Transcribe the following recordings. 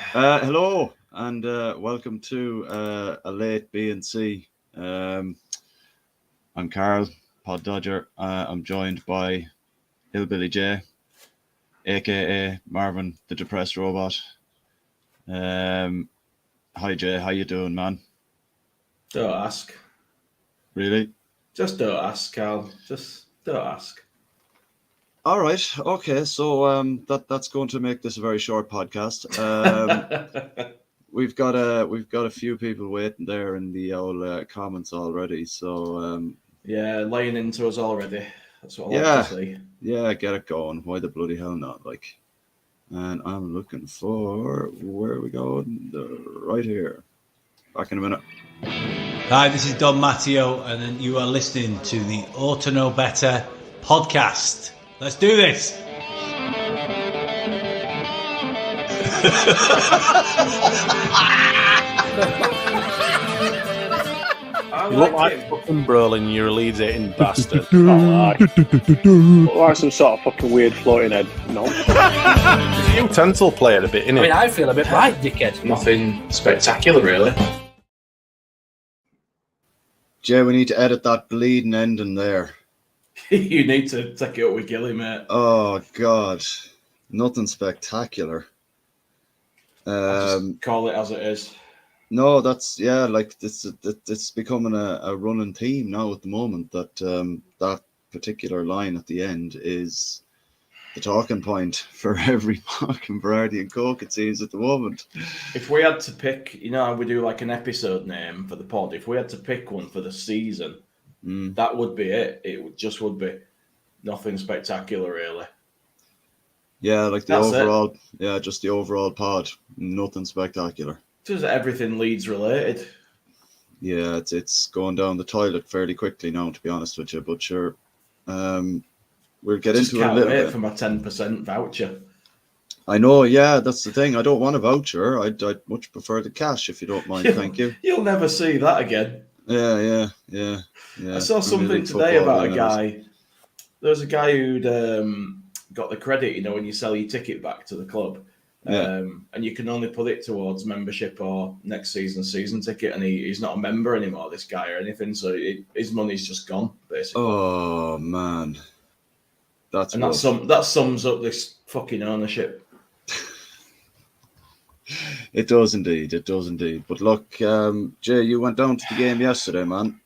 Hello and welcome to a late B and C. I'm Karl, Pod Dodger. I'm joined by Hillbilly J, aka Marvin, the depressed robot. Hi Jay, how you doing, man? Don't ask. Really? Just don't ask, Karl. Just don't ask. All right. Okay. So that's going to make this a very short podcast. We've got a few people waiting there in the old comments already. So Yeah, laying into us already. That's what I like yeah, to see. yeah, get it going. Why the bloody hell not? Like, and I'm looking for where are we going? Right here. Back in a minute. Hi, this is Don Matteo, and then you are listening to the Orta Know Better podcast. Let's do this. You look like fucking Brolin, you're a Leeds eating bastard. Look like some sort of fucking weird floating head. No. He's a utensil player a bit, innit? I mean, I feel a bit right, dickhead. Nothing spectacular, really. Jay, we need to edit that bleeding ending there. You need to take it up with Gilly, mate. Oh God, nothing spectacular. Just call it as it is. No, that's like it's becoming a running theme now at the moment that that particular line at the end is the talking point for every fucking Berardi and Coke, it seems, at the moment. If we had to pick, you know, we do like an episode name for the pod. If we had to pick one for the season, that would be it. It would be nothing spectacular, really. Yeah, like the That's overall, just the overall pod, nothing spectacular. Just everything Leeds related. Yeah, it's going down the toilet fairly quickly now, to be honest with you. But sure, we'll get into it a little bit. For my 10% voucher. I know, yeah, that's the thing. I don't want a voucher. I'd much prefer the cash, if you don't mind. Thank you. You'll never see that again. Yeah. I saw something today about a guy. There was a guy who'd got the credit, you know, when you sell your ticket back to the club. Yeah. And you can only put it towards membership or next season ticket, and he's not a member anymore, this guy, or anything, so his money's just gone, basically. Oh man, that sums up this fucking ownership. It does indeed. But look, Jay, you went down to the game yesterday, man.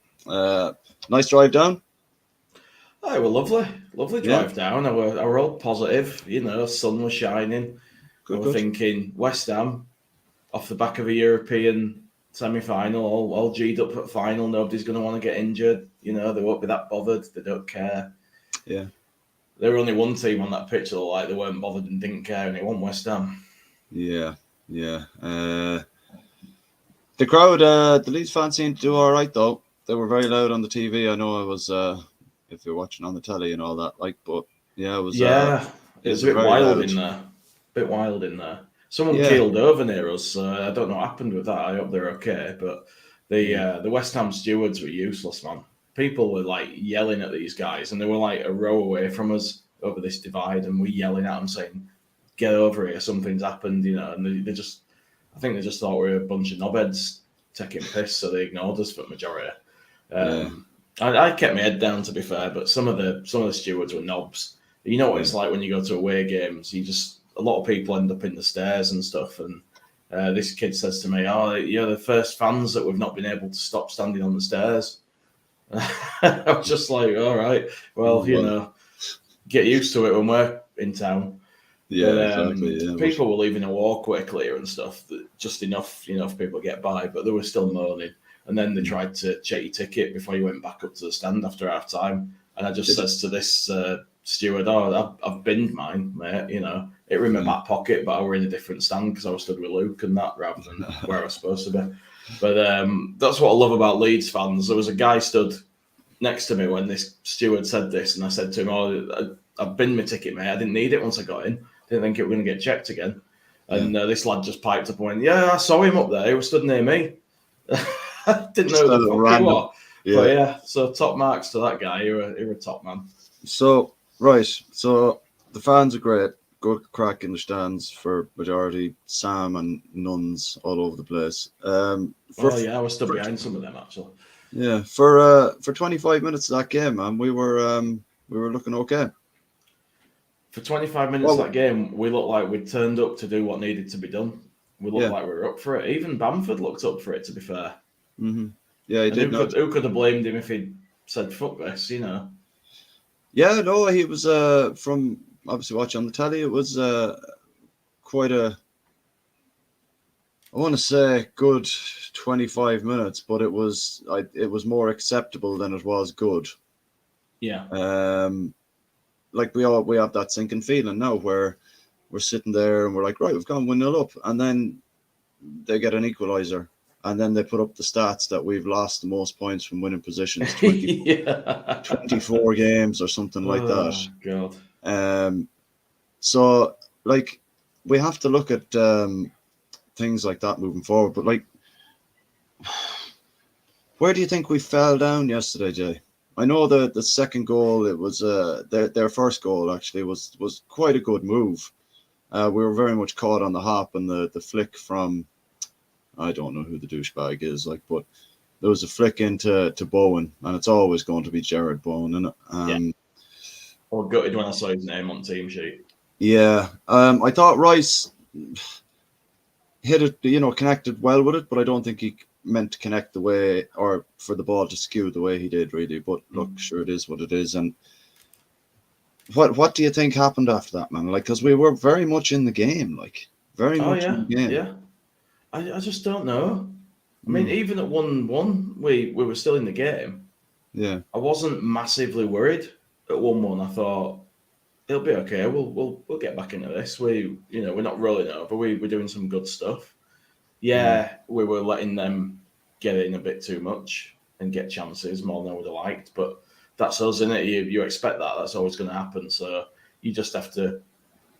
Nice drive down. Oh, it was lovely drive down. I were all positive, you know, sun was shining. Good. Thinking West Ham off the back of a European semi-final, all G'd up at final. Nobody's going to want to get injured. You know, they won't be that bothered. They don't care. Yeah. There were only one team on that pitch that looked like they weren't bothered and didn't care, and it won West Ham. Yeah. The crowd, the Leeds fans seemed to do all right, though. They were very loud on the TV. I know I was, if you're watching on the telly and all that, like, but yeah, it was. Yeah, it was a bit wild in there. Someone keeled over near us. So I don't know what happened with that. I hope they're okay. But the West Ham stewards were useless, man. People were like yelling at these guys, and they were like a row away from us over this divide, and we yelling at them saying, "Get over here! Something's happened," you know. And I think they just thought we were a bunch of knobheads taking piss, so they ignored us for the majority. I kept my head down, to be fair, but some of the stewards were knobs. You know what it's like when you go to away games. A lot of people end up in the stairs and stuff. And this kid says to me, "Oh, you're the first fans that we've not been able to stop standing on the stairs." I was just like, all right, well, you know, get used to it when we're in town. Yeah, exactly. Yeah, people were leaving a walkway clear and stuff, just enough, you know, for people to get by, but they were still moaning. And then they tried to check your ticket before you went back up to the stand after half time. And I just says to this steward, "Oh, I've binned mine, mate. You know, it were in my back pocket, but I were in a different stand because I was stood with Luke and that rather than where I was supposed to be." But that's what I love about Leeds fans. There was a guy stood next to me when this steward said this, and I said to him, "Oh, I've binned my ticket, mate. I didn't need it once I got in. Didn't think it was going to get checked again." And this lad just piped up and went, "Yeah, I saw him up there. He was stood near me." I didn't know who the fuck he was. Yeah. But yeah, so top marks to that guy. You're a top man. So the fans are great. good crack in the stands for Berardi, Sam, and Nuns all over the place. I was still behind some of them actually. Yeah, for 25 minutes of that game, man, we were looking okay. For 25 minutes of that game, we looked like we'd turned up to do what needed to be done. We looked like we were up for it. Even Bamford looked up for it, to be fair. Mm-hmm. Yeah, he did. Who could have blamed him if he'd said, fuck this, Yeah, no, he was, from obviously watching on the telly, it was quite a, I want to say good 25 minutes, but it was more acceptable than it was good. Yeah. Like we have that sinking feeling now where we're sitting there and we're like, right, we've gone 1-0 up, and then they get an equaliser, and then they put up the stats that we've lost the most points from winning positions, 24 games or something like that. God. So like we have to look at things like that moving forward. But like, where do you think we fell down yesterday, Jay? I know the second goal, it was their first goal actually was quite a good move. We were very much caught on the hop, and the flick from, I don't know who the douchebag is, like, but there was a flick into Bowen, and it's always going to be Jared Bowen, and Or gutted when I saw his name on team sheet. Yeah, I thought Rice hit it, connected well with it, but I don't think he meant to connect the way, or for the ball to skew the way he did, really. But look, sure, it is what it is. And what do you think happened after that, man? Like, because we were very much in the game, like very much in the game. Yeah, I just don't know. I mean, even at 1-1, we were still in the game. Yeah, I wasn't massively worried at 1-1. I thought it'll be okay. We'll get back into this. We're not rolling over. We're doing some good stuff. Yeah, we were letting them get in a bit too much and get chances more than I would have liked. But that's us, isn't it? You expect that. That's always going to happen. So you just have to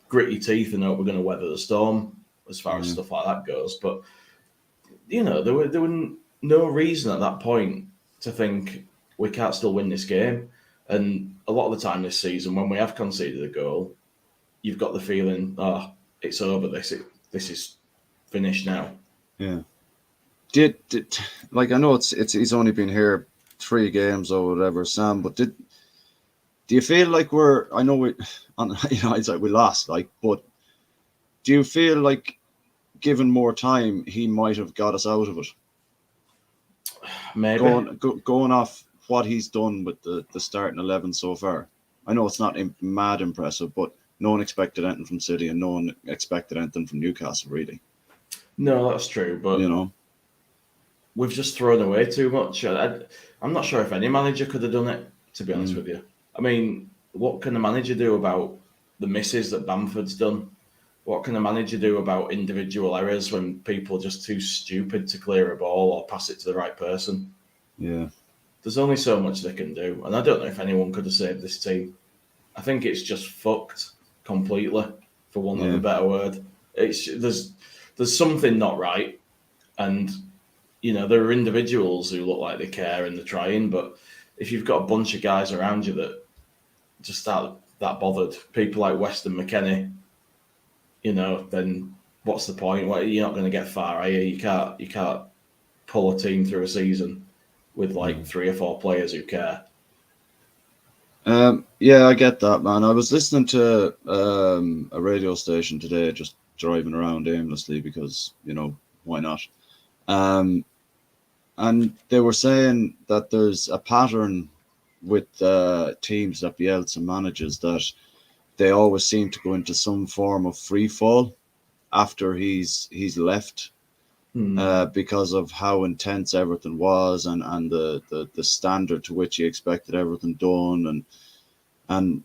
grit your teeth and hope we're going to weather the storm as far as stuff like that goes. But, there were no reason at that point to think we can't still win this game. And a lot of the time this season, when we have conceded a goal, you've got the feeling, it's over. This is finished now. Yeah. Did like, I know it's he's only been here 3 games or whatever, Sam, but do you feel like I know we it's like we lost, like, but do you feel like given more time he might have got us out of it? Maybe going off what he's done with the starting 11 so far. I know it's not mad impressive, but no one expected anything from City and no one expected anything from Newcastle, really. No, that's true, but we've just thrown away too much. I'm not sure if any manager could have done it, to be honest with you. I mean, what can a manager do about the misses that Bamford's done? What can a manager do about individual errors when people are just too stupid to clear a ball or pass it to the right person? Yeah. There's only so much they can do. And I don't know if anyone could have saved this team. I think it's just fucked completely, for want of a better word. There's something not right. And, there are individuals who look like they care and they're trying. But if you've got a bunch of guys around you that just aren't that bothered, people like Weston McKennie, then what's the point? Well, you're not going to get far, are you? You can't pull a team through a season with like 3 or 4 players who care. Yeah, I get that, man. I was listening to a radio station today, just driving around aimlessly because, why not? And they were saying that there's a pattern with teams that Bielsa manages, that they always seem to go into some form of free fall after he's left. Because of how intense everything was and the standard to which he expected everything done, and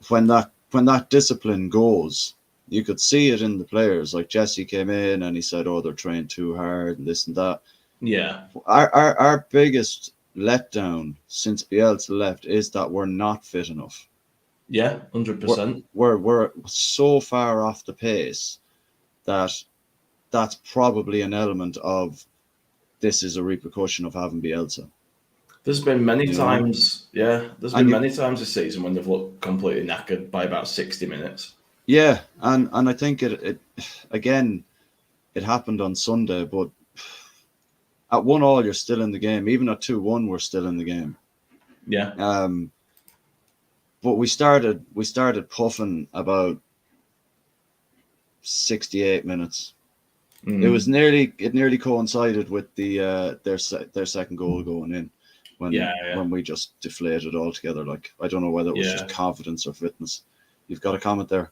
when that discipline goes, you could see it in the players. Like Jesse came in and he said, they're trained too hard and this and that. Yeah. Our biggest letdown since Bielsa left is that we're not fit enough. Yeah, 100%. We're so far off the pace that that's probably an element of this is a repercussion of having Bielsa. There's been many times, many times this season when they've looked completely knackered by about 60 minutes. Yeah, and I think it again, it happened on Sunday, but at 1-1 you're still in the game. Even at 2-1 we're still in the game. Yeah. But we started puffing about 68 minutes. It nearly coincided with the their second goal going in when we just deflated altogether. Like, I don't know whether it was just confidence or fitness. You've got a comment there?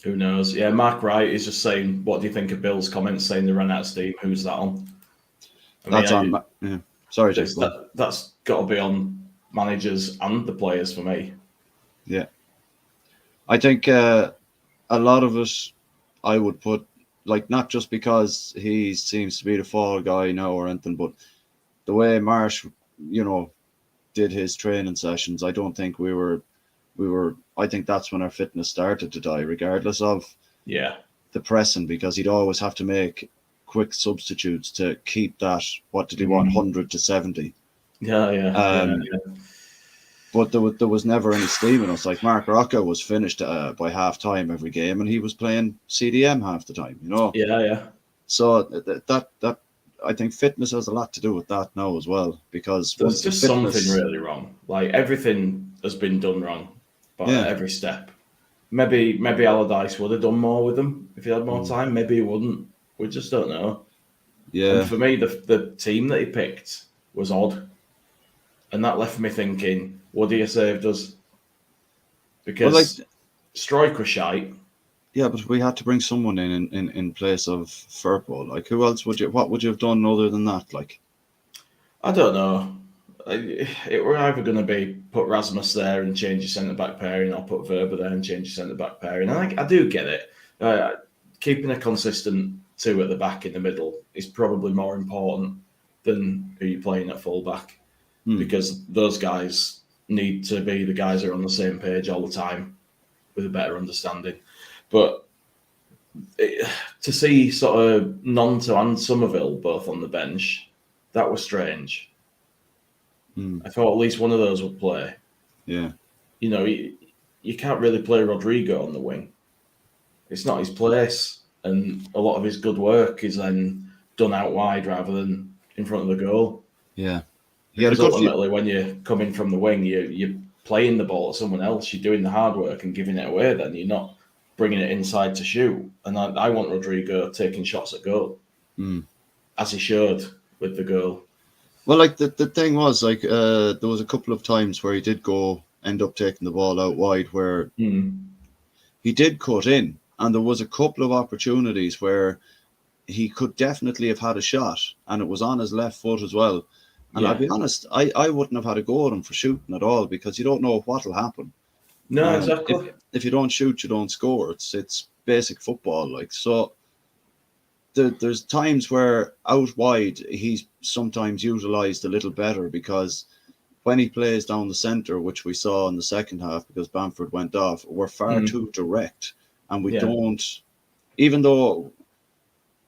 Who knows? Yeah, Mark Wright is just saying, what do you think of Bill's comments saying they ran out of steam? Who's that on? That's on. Yeah. Sorry, Jake. That's got to be on managers and the players for me. Yeah. I think a lot of it, I would put, like, not just because he seems to be the fall guy now or anything, but the way Marsh, did his training sessions, I don't think we were. I think that's when our fitness started to die, regardless of the pressing, because he'd always have to make quick substitutes to keep that. What did he want? 100 to 70. Yeah. But there was never any steam in us. Like, Mark Rocca was finished by half time every game, and he was playing CDM half the time. Yeah. So that I think fitness has a lot to do with that now as well, because there's just something really wrong. Like, everything has been done wrong by every step. Maybe Allardyce would have done more with them if he had more time. Maybe he wouldn't. We just don't know. Yeah. And for me, the team that he picked was odd, and that left me thinking, would he have saved us? Because Strike was shite. Yeah, but we had to bring someone in place of Firpo. Like, who else what would you have done other than that? Like, I don't know. It were either going to be put Rasmus there and change your centre-back pairing, or put Verba there and change your centre-back pairing. And I do get it. Keeping a consistent two at the back in the middle is probably more important than who you're playing at full-back, because those guys need to be the guys that are on the same page all the time with a better understanding. But to see sort of Nonto and Somerville both on the bench, that was strange. I thought at least one of those would play. Yeah. You can't really play Rodrigo on the wing. It's not his place. And a lot of his good work is then done out wide rather than in front of the goal. Yeah. Because ultimately, when you're coming from the wing, you're playing the ball at someone else. You're doing the hard work and giving it away then. You're not bringing it inside to shoot. And I want Rodrigo taking shots at goal, as he showed with the goal. Well, like, the thing was, like, there was a couple of times where he did end up taking the ball out wide, where he did cut in, and there was a couple of opportunities where he could definitely have had a shot, and it was on his left foot as well. And I'll be honest, I wouldn't have had a go at him for shooting at all, because you don't know what'll happen. No, exactly. If you don't shoot, you don't score. It's basic football, like. So there's times where out wide he's sometimes utilised a little better, because when he plays down the centre, which we saw in the second half because Bamford went off, we're far too direct, and we don't. Even though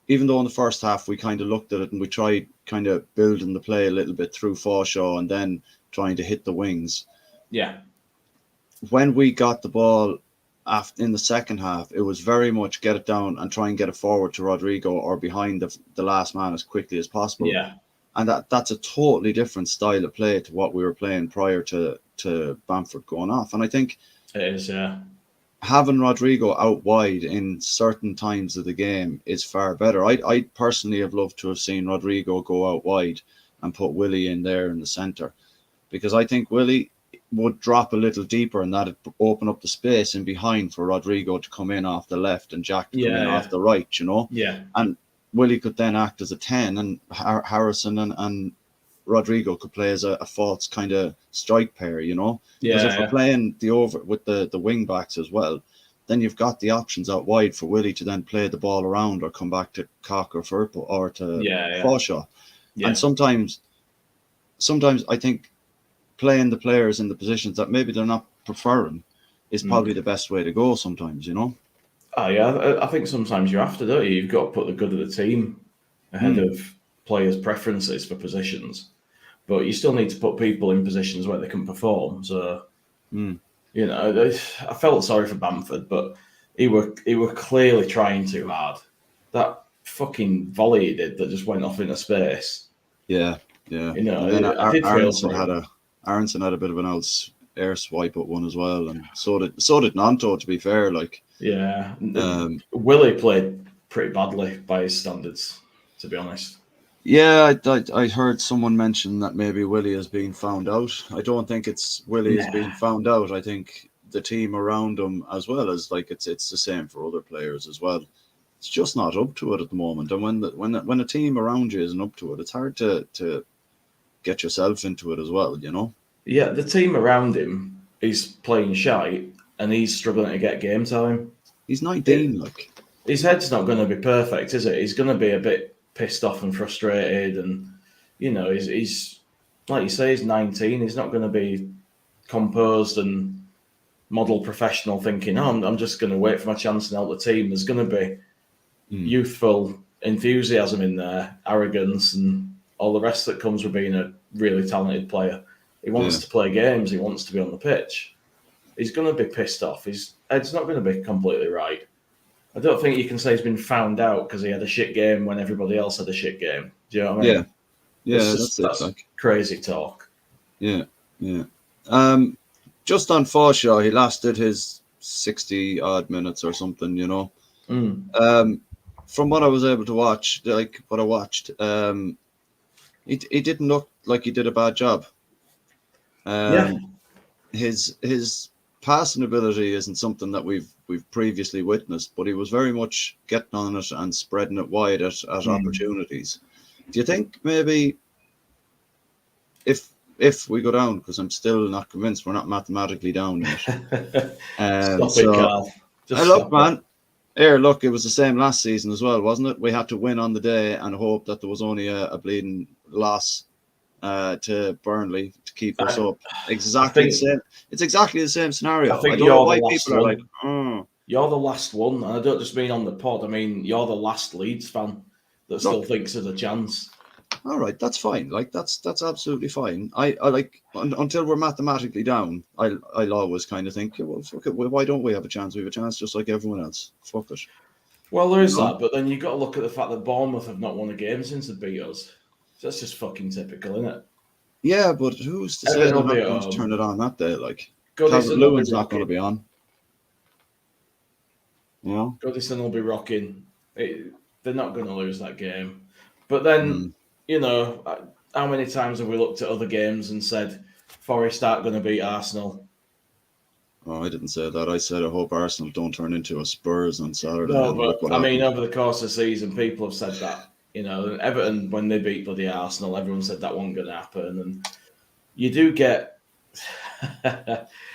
in the first half we kind of looked at it and we tried kind of building the play a little bit through Forshaw and then trying to hit the wings. Yeah. When we got the ball in the second half, it was very much get it down and try and get it forward to Rodrigo or behind the last man as quickly as possible. Yeah. And that's a totally different style of play to what we were playing prior to Bamford going off. And I think it is, having Rodrigo out wide in certain times of the game is far better. I personally have loved to have seen Rodrigo go out wide and put Willie in there in the centre, because I think Willie would drop a little deeper and that'd open up the space in behind for Rodrigo to come in off the left and Jack to come in off the right, Yeah. And Willie could then act as a 10, and Harrison and Rodrigo could play as a false kind of strike pair, Because if we're playing the over with the wing backs as well, then you've got the options out wide for Willie to then play the ball around or come back to Cock or Firpo or to Forshaw. Yeah. And sometimes I think playing the players in the positions that maybe they're not preferring is probably the best way to go sometimes, Oh, yeah. I think sometimes you have to, don't you? You've got to put the good of the team ahead of players' preferences for positions. But you still need to put people in positions where they can perform. So, I felt sorry for Bamford, but he were clearly trying too hard. That fucking volley he did that just went off into space. Yeah. You know, And then I did feel for him. Aronson had a bit of an air swipe at one as well, and so did Nanto. To be fair, like Willie played pretty badly by his standards, to be honest. Yeah, I heard someone mention that maybe Willie is being found out. I don't think it's Willie is being found out. I think the team around him, as well as like it's the same for other players as well. It's just not up to it at the moment. And when a team around you isn't up to it, it's hard to get yourself into it as well. You know. Yeah, the team around him is playing shite, and he's struggling to get game time. He's 19, like his head's not going to be perfect, is it? He's going to be a bit pissed off and frustrated, and you know, he's like you say, he's 19. He's not going to be composed and model professional, thinking, "Oh, I'm just going to wait for my chance and help the team." There's going to be youthful enthusiasm in there, arrogance, and all the rest that comes with being a really talented player. He wants to play games. He wants to be on the pitch. He's going to be pissed off. His head's not going to be completely right. I don't think you can say he's been found out because he had a shit game when everybody else had a shit game. Do you know what I mean? Yeah, that's like crazy talk. Yeah. Just on Forshaw, he lasted his 60 odd minutes or something, you know. From what I was able to watch, like what I watched, he didn't look like he did a bad job. His passing ability isn't something that we've previously witnessed, but he was very much getting on it and spreading it wide at opportunities. Do you think maybe if we go down, because I'm still not convinced we're not mathematically down yet. Stop it, Karl. Look, man. Look, it was the same last season as well, wasn't it? We had to win on the day and hope that there was only a bleeding loss to Burnley to keep us up. Exactly the same. It's exactly the same scenario. I think don't know why people are like, you're the last one, and I don't just mean on the pod. I mean, you're the last Leeds fan that still thinks there's a chance. All right, that's fine. Like that's absolutely fine. I like until we're mathematically down. I'll always kind of think, well, fuck it. Why don't we have a chance? We have a chance just like everyone else. Fuck it. Well, there is that, but then you've got to look at the fact that Bournemouth have not won a game since they beat us. So that's just fucking typical, isn't it? Yeah, but who's to say they're not going to turn it on that day? Like, Calvert-Lewin's not going to be on. You know? Goodison will be rocking. They're not going to lose that game. But then, you know, how many times have we looked at other games and said, Forest aren't going to beat Arsenal? Oh, I didn't say that. I said I hope Arsenal don't turn into a Spurs on Saturday. No, but I mean, over the course of the season, people have said that. You know, Everton, when they beat bloody Arsenal, everyone said that wasn't going to happen. And you do get...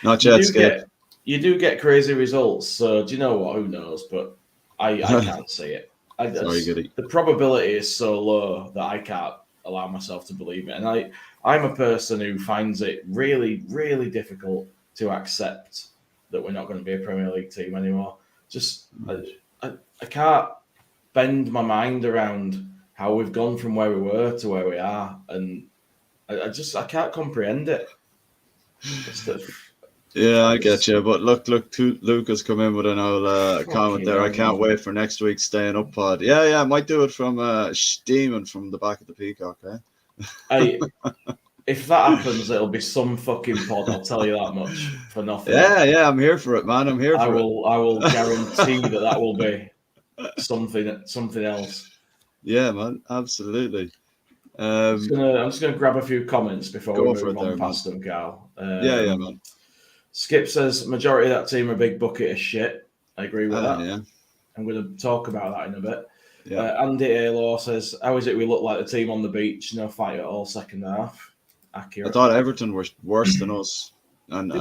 Not yet, Skip. You do get crazy results. So, do you know what? Who knows? But I can't see it. The probability is so low that I can't allow myself to believe it. And I'm a person who finds it really, really difficult to accept that we're not going to be a Premier League team anymore. Just, I can't bend my mind around how we've gone from where we were to where we are. And I can't comprehend it. Yeah, I get you. But look, Luke has come in with an old comment there. I can't wait for next week's Staying Up pod. Yeah, I might do it from steaming from the back of the Peacock, eh? If that happens, it'll be some fucking pod, I'll tell you that much, for nothing. Yeah, I'm here for it, man. I'm here for it. I will guarantee that will be something else. Yeah, man, absolutely. I'm just gonna grab a few comments before we move on past them, Karl. Yeah, man. Skip says majority of that team are a big bucket of shit. I agree with that. Yeah. I'm going to talk about that in a bit. Yeah. Andy Aylor says, how is it we look like the team on the beach? No fight at all second half. Accurate. I thought Everton were worse than us and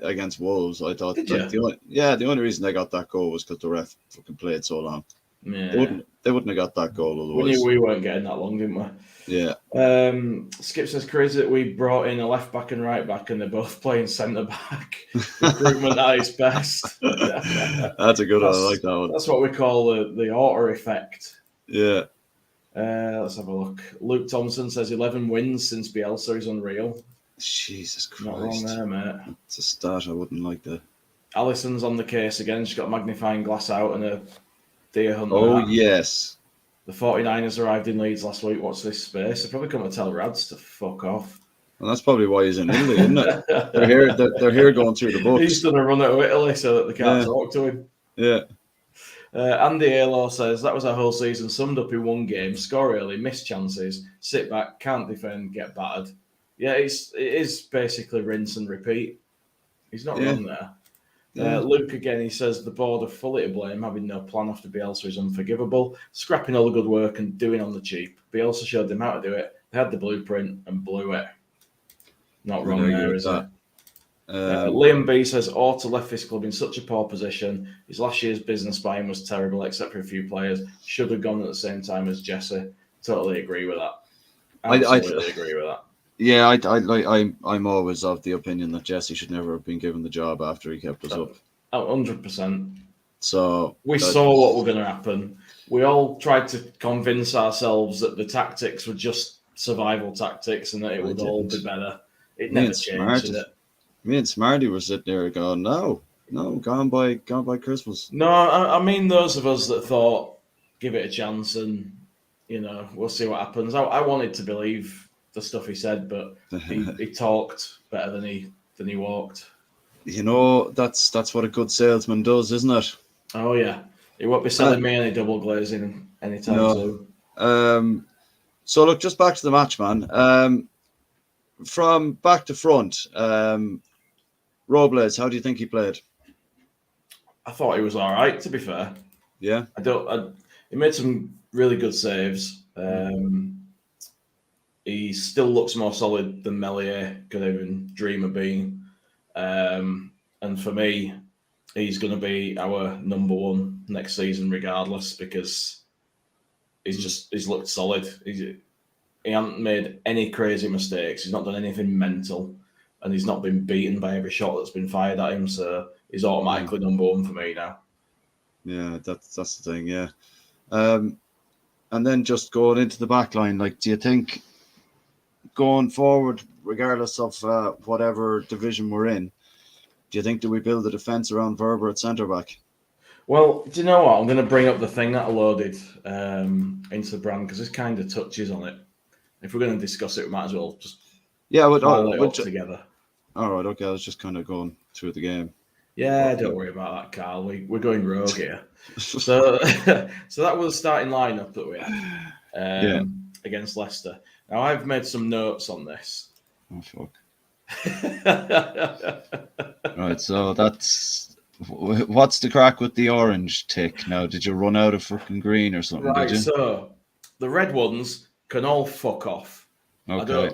against Wolves. I thought the only reason they got that goal was because the ref fucking played so long. Yeah. They wouldn't have got that goal otherwise. We knew we weren't getting that long, didn't we? Yeah. Skip says crazy that we brought in a left back and right back and they're both playing centre back. Recruitment at its best. That's a good one. I like that one. That's what we call the Orta effect. Yeah. Let's have a look. Luke Thompson says 11 wins since Bielsa is unreal. Jesus Christ. Not wrong there, mate. It's a stat I wouldn't like to Allison's on the case again. She's got a magnifying glass out and a deer hunter. Oh, yes. The 49ers arrived in Leeds last week. Watch this space. They're probably come to tell Rads to fuck off. Well, that's probably why he's in Italy, isn't it? They're here going through the books. He's done a run out of Italy so that they can't talk to him. Yeah. Andy Halo says, that was our whole season summed up in one game. Score early, miss chances, sit back, can't defend, get battered. Yeah, it is basically rinse and repeat. He's not wrong there. Luke, again, he says, the board are fully to blame. Having no plan after Bielsa is unforgivable. Scrapping all the good work and doing on the cheap. Bielsa showed them how to do it. They had the blueprint and blew it. Not wrong there, is it? Liam B says, Orta left this club in such a poor position. His last year's business by him was terrible, except for a few players. Should have gone at the same time as Jesse. Totally agree with that. Absolutely agree with that. Yeah, I'm always of the opinion that Jesse should never have been given the job after he kept us up. 100%. So we saw what was going to happen. We all tried to convince ourselves that the tactics were just survival tactics and that it would all be better. It never changed, did it? Me and Smarty were sitting there going, no, gone by Christmas. No, I mean those of us that thought, give it a chance and, we'll see what happens. I wanted to believe the stuff he said, but he talked better than he walked. That's what a good salesman does, isn't it? Oh, yeah. He won't be selling me any double glazing anytime soon. So, look, just back to the match, man. From back to front, Robles, how do you think he played? I thought he was all right, to be fair. Yeah? He made some really good saves. He still looks more solid than Melier could even dream of being. And for me, he's going to be our number one next season regardless because he's looked solid. He hasn't made any crazy mistakes. He's not done anything mental. And he's not been beaten by every shot that's been fired at him. So he's automatically number one for me now. Yeah, that's the thing, yeah. And then just going into the back line, do you think going forward, regardless of whatever division we're in, do you think do we build a defence around Verber at centre-back? Well, do you know what? I'm going to bring up the thing that I loaded into the brand because this kind of touches on it. If we're going to discuss it, we might as well just up together. All right, okay. I was just kind of going through the game. Yeah, don't worry about that, Karl. We're going rogue here. So that was the starting lineup that we had against Leicester. Now, I've made some notes on this. Oh, fuck. Right, so what's the crack with the orange tick now? Did you run out of fucking green or something? Right, did you? So the red ones can all fuck off. Okay.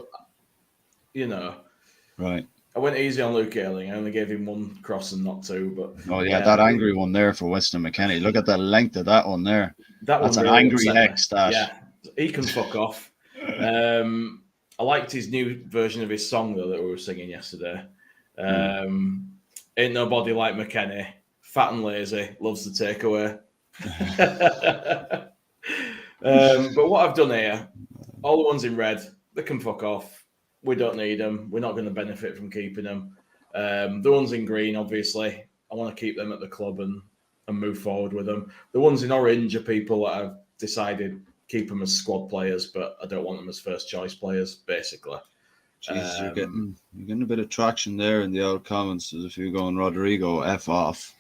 Right. I went easy on Luke Ayling. I only gave him one cross and not two. But that angry one there for Weston McKennie. Look at the length of that one there. That's really an angry hex. That. Yeah, he can fuck off. I liked his new version of his song though that we were singing yesterday. Ain't nobody like McKennie. Fat and lazy, loves the takeaway. But what I've done here, all the ones in red, they can fuck off. We don't need them. We're not going to benefit from keeping them. The ones in green, obviously, I want to keep them at the club and move forward with them. The ones in orange are people that I've decided keep them as squad players, but I don't want them as first choice players, basically. Jeez, you're getting a bit of traction there in the old comments. There's a few going, Rodrigo, F off.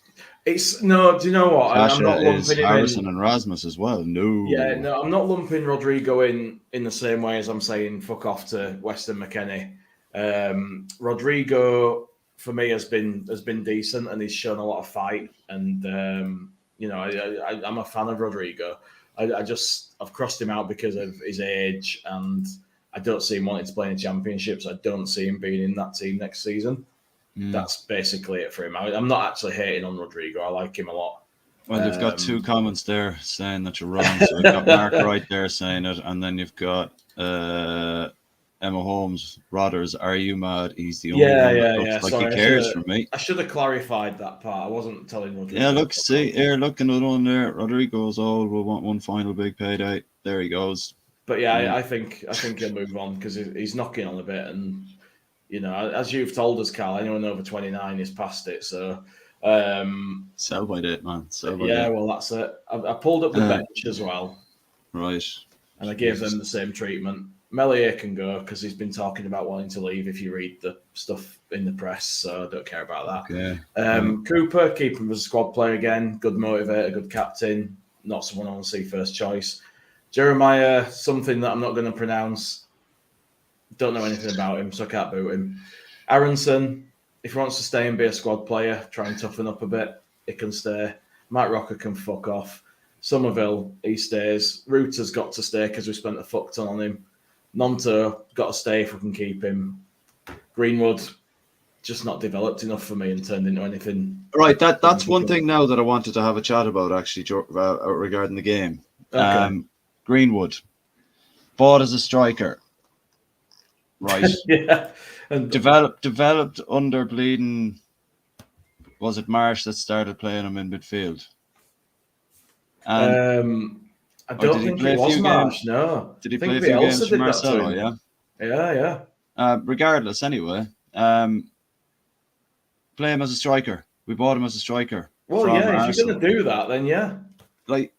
Do you know what? I'm not lumping Harrison and Rasmus as well. No. Yeah, no, I'm not lumping Rodrigo in the same way as I'm saying fuck off to Weston McKennie. Rodrigo for me has been decent and he's shown a lot of fight. And I'm a fan of Rodrigo. I've crossed him out because of his age and I don't see him wanting to play in championships. I don't see him being in that team next season. That's basically it for him. I'm not actually hating on Rodrigo. I like him a lot. Well, you've got two comments there saying that you're wrong. So we've got Mark right there saying it, and then you've got Emma Holmes. Rodders, are you mad? He's the only one that looks like he cares for me. I should have clarified that part. I wasn't telling Rodrigo. Yeah, look another one there. Rodrigo's old. We'll want one final big payday. There he goes. But yeah, I think he'll move on because he's knocking on a bit and. As you've told us, Karl, anyone over 29 is past it. So Sell by date, man. Sell by Yeah, date. well, that's it. I pulled up the bench as well, Right. and I gave them the same treatment. Melier can go because he's been talking about wanting to leave if you read the stuff in the press, so I don't care about that. Okay. Cooper, keep him as a squad player again. Good motivator, good captain. Not someone I want to see first choice. Jeremiah, something that I'm not going to pronounce. Don't know anything about him, so I can't boot him. Aronson, if he wants to stay and be a squad player, try and toughen up a bit, he can stay. Mike Rocker can fuck off. Somerville, he stays. Reuter's got to stay because we spent a fuck ton on him. Nonto, got to stay if we can keep him. Greenwood, just not developed enough for me and turned into anything. Right, that's one thing now that I wanted to have a chat about, actually, regarding the game. Okay. Greenwood, bought as a striker. Right. Yeah. And Developed under bleeding. Was it Marsh that started playing him in midfield? And I don't think it was Marsh, no. Did he play a few games for Marcelo? Yeah. Regardless, anyway, play him as a striker. We bought him as a striker. Well, yeah, if you're going to do that, then yeah. Like,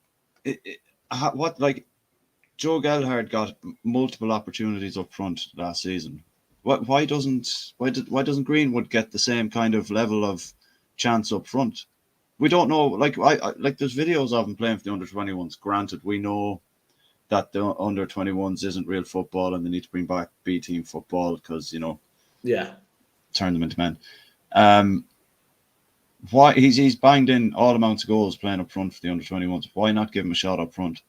Joe Gelhardt got multiple opportunities up front last season. Why doesn't Greenwood get the same kind of level of chance up front? We don't know. Like there's videos of him playing for the under-21s. Granted, we know that the under-21s isn't real football, and they need to bring back B-team football because turn them into men. Why he's banged in all amounts of goals playing up front for the under-21s? Why not give him a shot up front?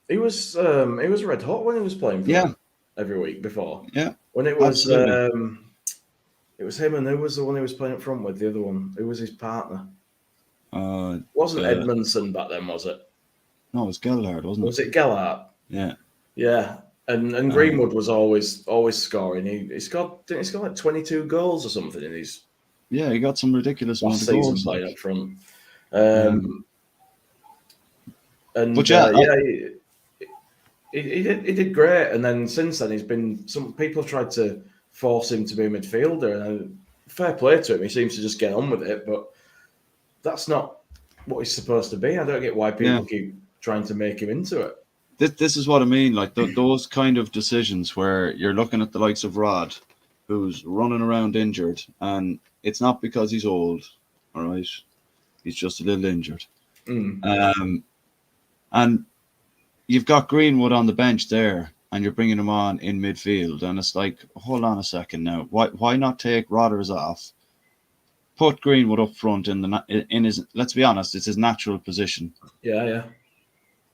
He was red hot when he was playing for them every week before. Yeah, when it was it was him, and who was the one he was playing up front with? The other one, who was his partner? Wasn't Edmondson back then, was it? No, it was Gelhardt, wasn't it? Was it Gelhardt? Yeah. And Greenwood was always scoring. He scored. Didn't he score like 22 goals or something in his? Yeah, he got some ridiculous last amount of season goals playing up front. He did great, and then since then he's been. Some people have tried to force him to be a midfielder, and fair play to him. He seems to just get on with it, but that's not what he's supposed to be. I don't get why people keep trying to make him into it. This is what I mean. Like those kind of decisions where you're looking at the likes of Rod, who's running around injured, and it's not because he's old. All right, he's just a little injured. And you've got Greenwood on the bench there, and you're bringing him on in midfield, and it's like, hold on a second now. Why not take Rodgers off? Put Greenwood up front in his. Let's be honest, it's his natural position. Yeah.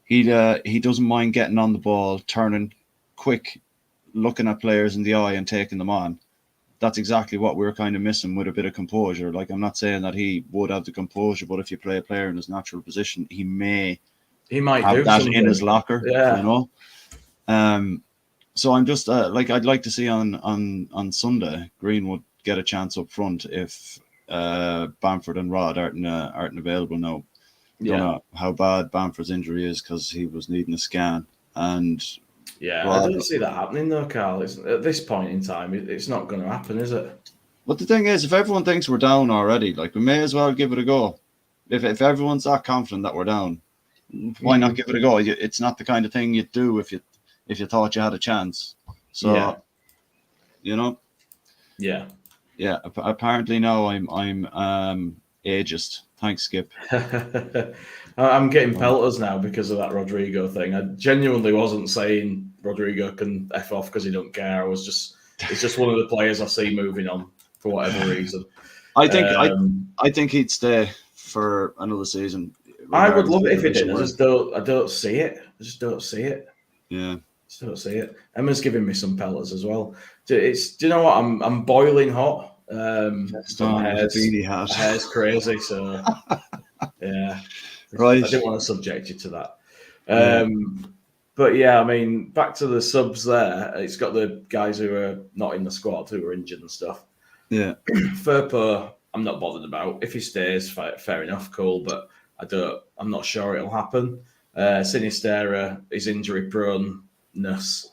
He doesn't mind getting on the ball, turning quick, looking at players in the eye and taking them on. That's exactly what we're kind of missing with a bit of composure. Like, I'm not saying that he would have the composure, but if you play a player in his natural position, he might have do that something in his locker. Yeah. You know. So I'm just I'd like to see on Sunday Greenwood get a chance up front if Bamford and Rod aren't available now. Don't know how bad Bamford's injury is because he was needing a scan. And I don't see that happening though, Karl. At this point in time, it's not going to happen, is it? But the thing is, if everyone thinks we're down already, like, we may as well give it a go. If everyone's that confident that we're down, why not give it a go? It's not the kind of thing you'd do if you thought you had a chance. So, you know. Yeah. Apparently now I'm ageist. Thanks, Skip. I'm getting pelters now because of that Rodrigo thing. I genuinely wasn't saying Rodrigo can F off because he don't care. It's just one of the players I see moving on for whatever reason. I think he'd stay for another season. I would love it if he did. I don't see it. I just don't see it. Yeah. Just don't see it. Emma's giving me some pelters as well. Do you know what? I'm boiling hot. My hair's crazy, so yeah. Right. I didn't want to subject you to that. But yeah, I mean, back to the subs there. It's got the guys who are not in the squad, who are injured and stuff. Yeah. Furpo, I'm not bothered about. If he stays, fair enough, cool. But I'm not sure it'll happen. Sinistera, his injury proneness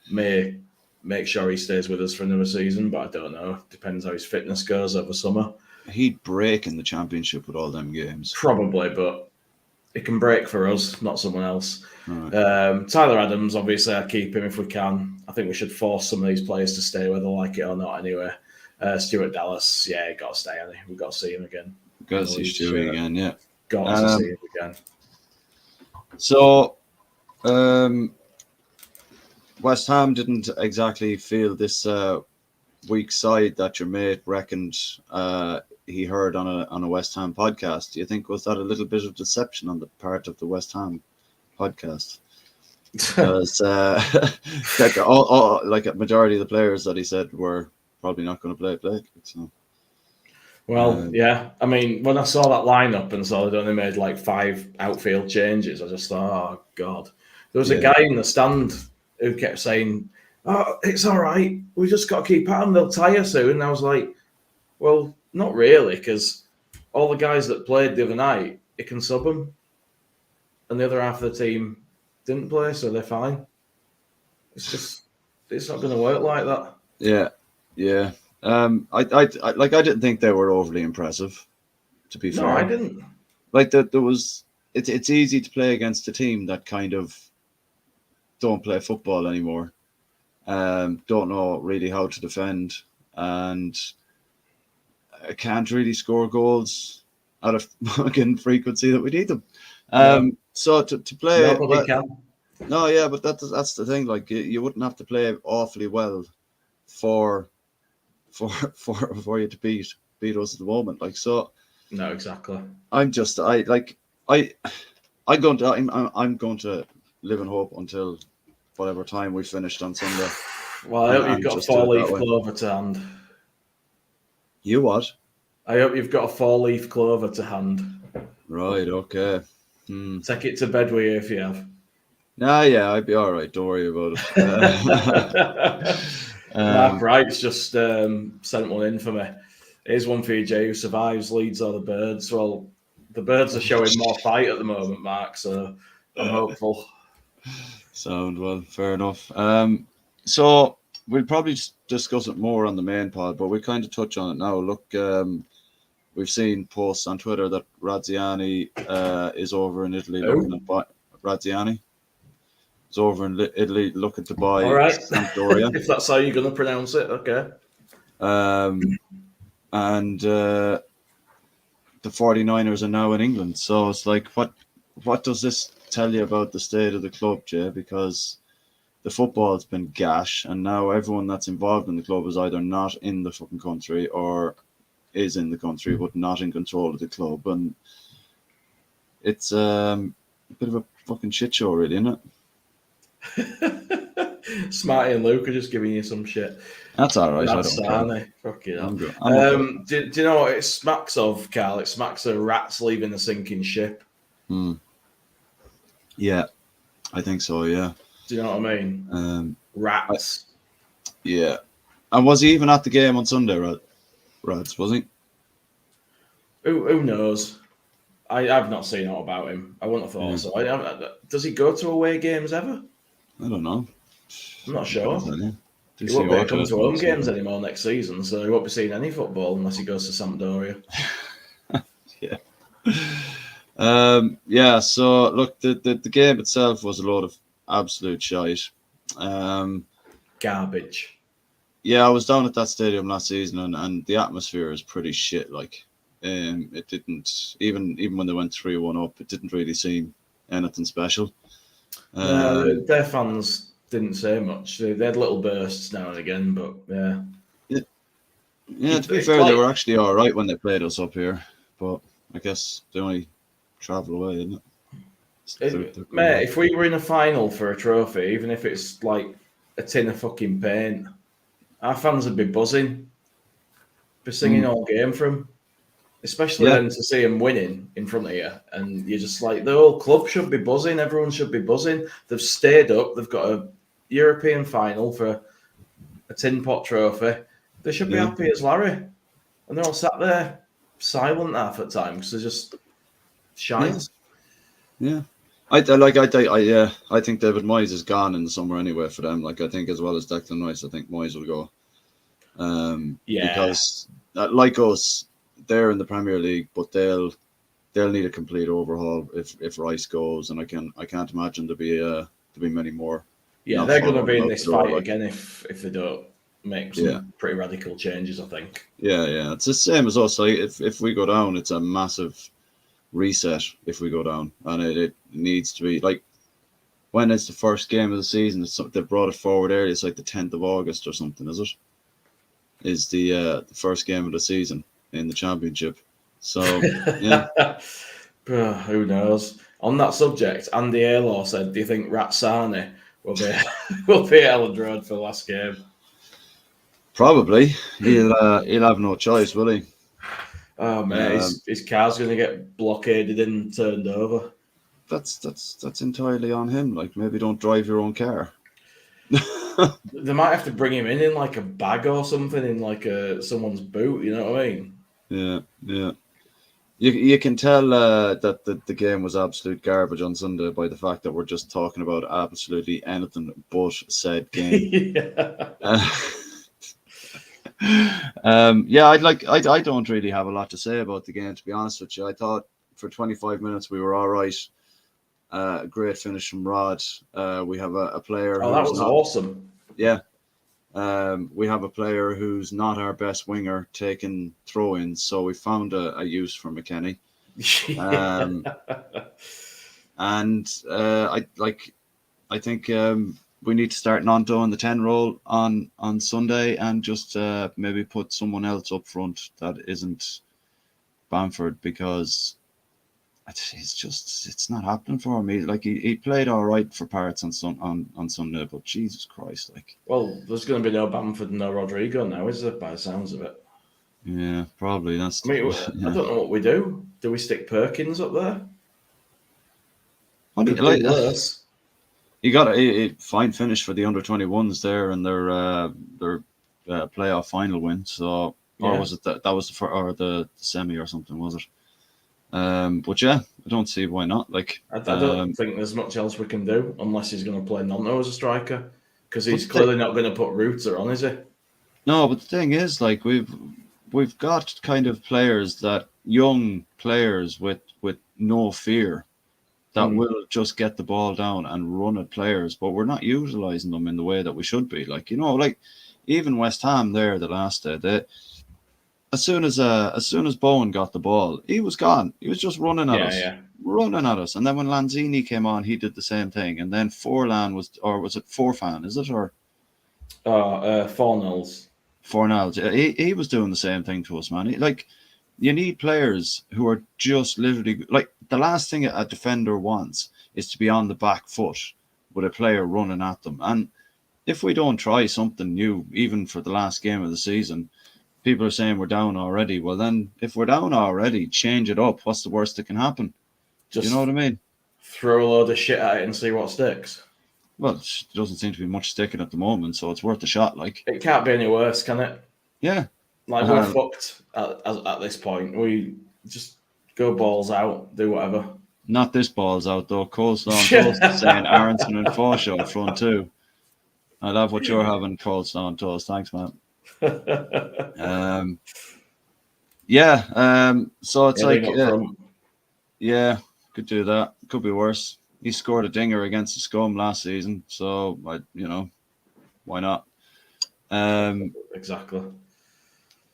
may make sure he stays with us for another season, but I don't know. Depends how his fitness goes over summer. he'd break in the Championship with all them games. Probably, but it can break for us, not someone else. Right. Tyler Adams, obviously, I'd keep him if we can. I think we should force some of these players to stay, whether they like it or not. Anyway, Stuart Dallas, yeah, got to stay. We've got to see him again. Got to see Stewie again, yeah. Got to see him again. So, West Ham didn't exactly feel this weak side that your mate reckoned he heard on a West Ham podcast. Do you think was that a little bit of deception on the part of the West Ham podcast? Because like a majority of the players that he said were probably not going to play. So. Well, yeah. I mean, when I saw that lineup and saw they'd only made like 5 outfield changes, I just thought, oh God. There was a guy in the stand who kept saying, "Oh, it's all right. We just got to keep at them. They'll tire soon." And I was like, well, not really, because all the guys that played the other night, it can sub them. And the other half of the team didn't play, so they're fine. It's not going to work like that. Yeah. I didn't think they were overly impressive, to be fair. No, I didn't. Like there was. It's easy to play against a team that kind of don't play football anymore, don't know really how to defend, and can't really score goals at a fucking frequency that we need them. So to play, nobody can. No, yeah, but that's the thing. Like you wouldn't have to play awfully well for you to beat us at the moment. Like so. No, exactly. I'm going to live in hope until whatever time we finished on Sunday. Well, I hope you've got a 4-leaf clover to hand. You what? I hope you've got a 4-leaf clover to hand. Right, okay. Take it to bed with you if you have. Nah, yeah, I'd be all right. Don't worry about it. Mark Wright's just sent one in for me. Here's one for you, Jay. Who survives, Leeds or the Birds? Well, the Birds are showing more fight at the moment, Mark, so I'm hopeful. Sound well, fair enough. So we'll probably discuss it more on the main pod, but we kind of touch on it now. Look, we've seen posts on Twitter that Razziani is over in Italy looking to buy Razziani. Is over in Italy looking to buy Sampdoria. If that's how you're going to pronounce it, okay. And the 49ers are now in England. So it's like, what does this tell you about the state of the club, Jay? Because the football's been gash, and now everyone that's involved in the club is either not in the fucking country or is in the country but not in control of the club. And it's a bit of a fucking shit show, really, isn't it? Smarty and Luke are just giving you some shit. That's all right. That's I don't care. Fuck you. I'm good. Do you know what it smacks of, Karl? It smacks of rats leaving a sinking ship. Yeah, I think so, yeah. Do you know what I mean? Rats. Yeah. And was he even at the game on Sunday, Rads, was he? Who knows? I've not seen all about him. I wouldn't have thought so. Does he go to away games ever? I don't know. I'm not sure. He won't be coming to home games anymore next season, so he won't be seeing any football unless he goes to Sampdoria. Yeah. So look, the game itself was a load of absolute shite. Garbage. Yeah, I was down at that stadium last season, and the atmosphere is pretty shit. Like, it didn't even when they went 3-1 up, it didn't really seem anything special. Their fans didn't say much. They had little bursts now and again, but yeah. Yeah, to be fair, they were actually all right when they played us up here, but I guess they only travel away, isn't it? Mate, if we were in a final for a trophy, even if it's like a tin of fucking paint, our fans would be buzzing, be singing all game for them. Especially then to see them winning in front of you, and you're just like, the whole club should be buzzing. Everyone should be buzzing. They've stayed up. They've got a European final for a tin pot trophy. They should be happy as Larry, and they're all sat there silent half at time because they're just shy. Yeah. I think David Moyes is gone in the summer anyway for them. Like, I think as well as Declan Rice, I think Moyes will go. Because like us, they're in the Premier League, but they'll need a complete overhaul if Rice goes, and I can't imagine there'll be many more. Yeah, they're going to be in this fight again if they don't make some pretty radical changes, I think. Yeah, it's the same as us. Like if we go down, it's a massive reset if we go down, and it needs to be like when it's the first game of the season. They brought it forward early. It's like the 10th of August or something, is it? Is the first game of the season in the Championship? So yeah. Who knows? On that subject, Andy Aylor said, "Do you think Ratsani will be will be at Elland Road for the last game?" Probably. He'll have no choice, will he? Oh man, his car's going to get blockaded and turned over. That's entirely on him. Like, maybe don't drive your own car. They might have to bring him in like a bag or something, in like someone's boot. You know what I mean? Yeah. You can tell that the game was absolute garbage on Sunday by the fact that we're just talking about absolutely anything but said game. I don't really have a lot to say about the game, to be honest with you. I thought for 25 minutes we were all right. Great finish from Rod. We have a player. Oh, that was awesome. Yeah. We have a player who's not our best winger taking throw-ins, so we found a use for McKennie. I think we need to start Nanto in the 10 role on Sunday, and just maybe put someone else up front that isn't Bamford, because it's not happening for me. Like he played all right for parts on Sunday, but Jesus Christ, like. Well, there's going to be no Bamford and no Rodrigo now, is there? By the sounds of it. Yeah, probably. I don't know what we do. Do we stick Perkins up there? What do you like that? You got a fine finish for the under-21s there, and their playoff final win. So, or was it that was the semi or something? Was it? But yeah, I don't see why not. Like, I don't think there's much else we can do unless he's going to play Nanto as a striker, because he's clearly not going to put Reuter on, is he? No, but the thing is, like, we've got kind of players, that young players with no fear, that will just get the ball down and run at players, but we're not utilising them in the way that we should be. Like, like even West Ham there the last day, as soon as Bowen got the ball, he was gone. He was just running at us. And then when Lanzini came on, he did the same thing. And then Forlan was it Forfan? Is it or Fornals? Fornals. He was doing the same thing to us, man. You need players who are just literally, like, the last thing a defender wants is to be on the back foot with a player running at them. And if we don't try something new, even for the last game of the season, people are saying we're down already. Well, then, if we're down already, change it up. What's the worst that can happen? You know what I mean? Throw a load of shit at it and see what sticks. Well, it doesn't seem to be much sticking at the moment, so it's worth a shot. Like, it can't be any worse, can it? Yeah. Like, we're fucked at this point. We just go balls out, do whatever. Not this balls out, though. Coleslaw and toast saying Aronson and Forshaw up front, too. I love what you're having, coleslaw and toast. Thanks, man. So it's could do that. Could be worse. He scored a dinger against the Scum last season, so why not? Exactly.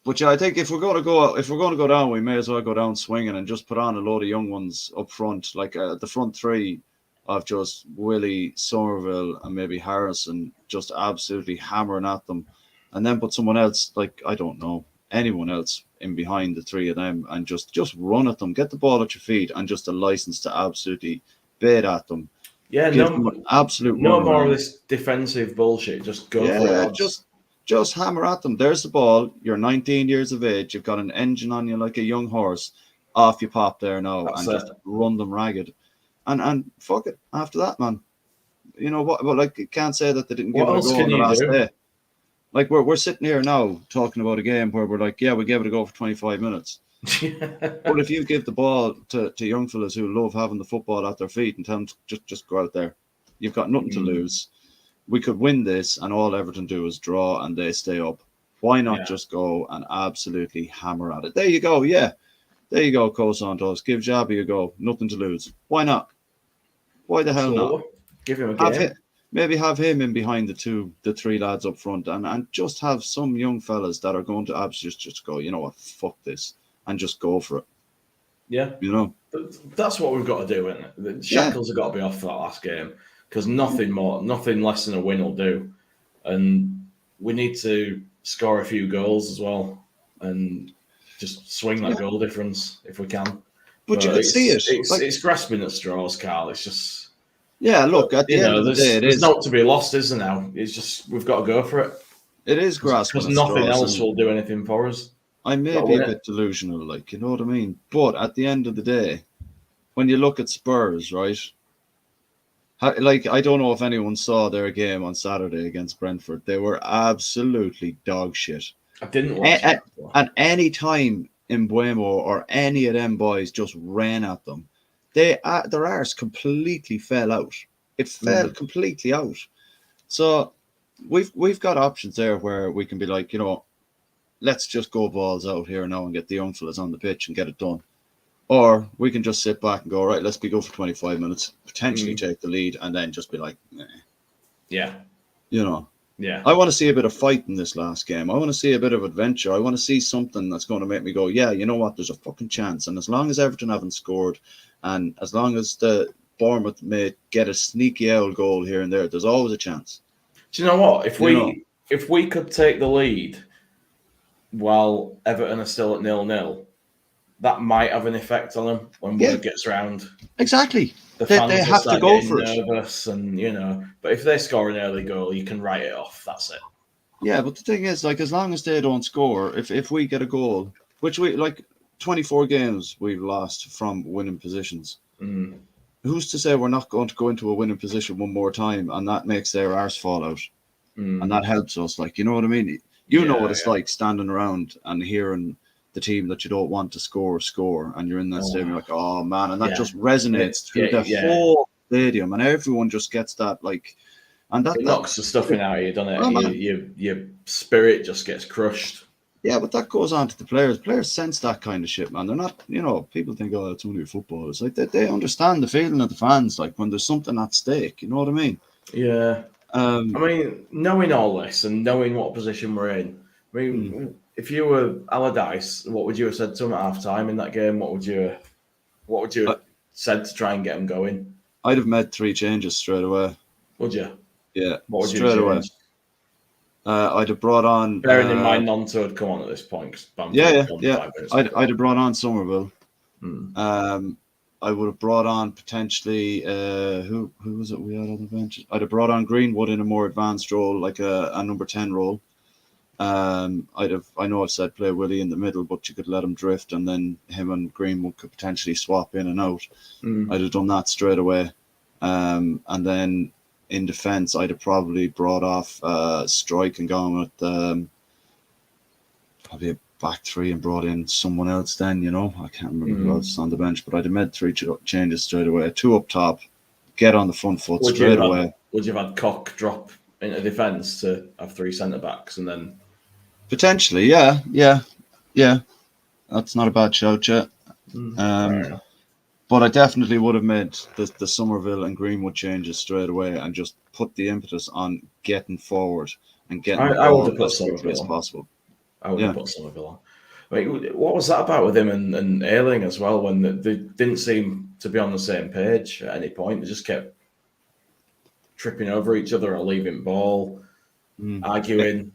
But yeah, I think if we're going to go down, we may as well go down swinging and just put on a load of young ones up front, like the front three of just Willie, Somerville, and maybe Harrison, just absolutely hammering at them. And then put someone else, like, I don't know, anyone else in behind the three of them, and just run at them, get the ball at your feet, and just a license to absolutely bait at them. Yeah, no more of this defensive bullshit. Just go for it. Just hammer at them. There's the ball. You're 19 years of age. You've got an engine on you like a young horse. Off you pop there now. Just run them ragged. And fuck it. After that, man. You know what? Well, like, you can't say that they didn't give it a go on the last day. Like, we're sitting here now talking about a game where we're like, yeah, we gave it a go for 25 minutes. But if you give the ball to young fellas who love having the football at their feet and tell them to just go out there, you've got nothing to lose. We could win this, and all Everton do is draw, and they stay up. Why not just go and absolutely hammer at it? There you go. Yeah. There you go, Co Santos. Give Xabi a go. Nothing to lose. Why not? Why the hell not? Give him a game. Maybe have him in behind the three lads up front and just have some young fellas that are going to absolutely just go, you know what, fuck this, and just go for it. Yeah. You know? That's what we've got to do, isn't it? The shackles have got to be off for that last game because nothing less than a win will do. And we need to score a few goals as well and just swing that goal difference if we can. But you could see it. It's grasping at straws, Karl. It's just... Yeah, look, at the end of the day, there's not to be lost, is there now? It's just, we've got to go for it. It is grasping because nothing else will do anything for us. I may be a bit delusional, like, you know what I mean? But at the end of the day, when you look at Spurs, right? Like, I don't know if anyone saw their game on Saturday against Brentford. They were absolutely dog shit. I didn't watch it. At any time in Buemo or any of them boys just ran at them, their arse completely fell out. It fell completely out. So we've got options there where we can be like, you know, let's just go balls out here now and get the young fellas on the pitch and get it done. Or we can just sit back and go, right, let's be go for 25 minutes, potentially take the lead, and then just be like, nah. Yeah. You know. Yeah. I want to see a bit of fight in this last game. I want to see a bit of adventure. I want to see something that's going to make me go, yeah, you know what, there's a fucking chance. And as long as Everton haven't scored, and as long as the Bournemouth may get a sneaky owl goal here and there, there's always a chance. Do you know what? If we could take the lead while Everton are still at 0-0, that might have an effect on them when word gets round. Exactly. The fans they have to go for it. Nervous and, you know, but if they score an early goal, you can write it off. That's it. Yeah, but the thing is, like, as long as they don't score, if we get a goal, which we, like, 24 games we've lost from winning positions. Who's to say we're not going to go into a winning position one more time and that makes their arse fall out? And that helps us, like, you know what I mean? You know what it's like standing around and hearing the team that you don't want to score, and you're in that stadium, you're like, oh man, and that just resonates through the whole stadium, and everyone just gets that, like, and that knocks the stuffing out of you, doesn't it? Your spirit just gets crushed. Yeah, but that goes on to the players. Players sense that kind of shit, man. They're not, you know, people think, oh, it's only football. It's like they understand the feeling of the fans, like when there's something at stake. You know what I mean? Yeah. I mean, knowing all this and knowing what position we're in, I mean, if you were Allardyce, what would you have said to him at half time in that game? What would you have said to try and get him going? I'd have made 3 changes straight away. Would you? Yeah, what would straight you away. I'd have brought on. Bearing in mind, Nonto had come on at this point. Yeah. I'd have brought on Somerville. I would have brought on potentially who was it we had on the bench? I'd have brought on Greenwood in a more advanced role, like a number 10 role. I know I've said play Willie in the middle, but you could let him drift, and then him and Greenwood could potentially swap in and out. I'd have done that straight away, and then in defence, I'd have probably brought off Strike and gone with probably a back 3 and brought in someone else. Then, you know, I can't remember who else on the bench, but I'd have made 3 changes straight away. 2 up top, get on the front foot straight away. Would you have had Koch drop into defence to have 3 centre backs and then? Potentially, yeah. That's not a bad shout, yet. But I definitely would have made the Somerville and Greenwood changes straight away and just put the impetus on getting forward and getting I would have put as quickly as possible. I would have put Somerville on. I mean, what was that about with him and Ayling as well? When they didn't seem to be on the same page at any point, they just kept tripping over each other or leaving ball, arguing.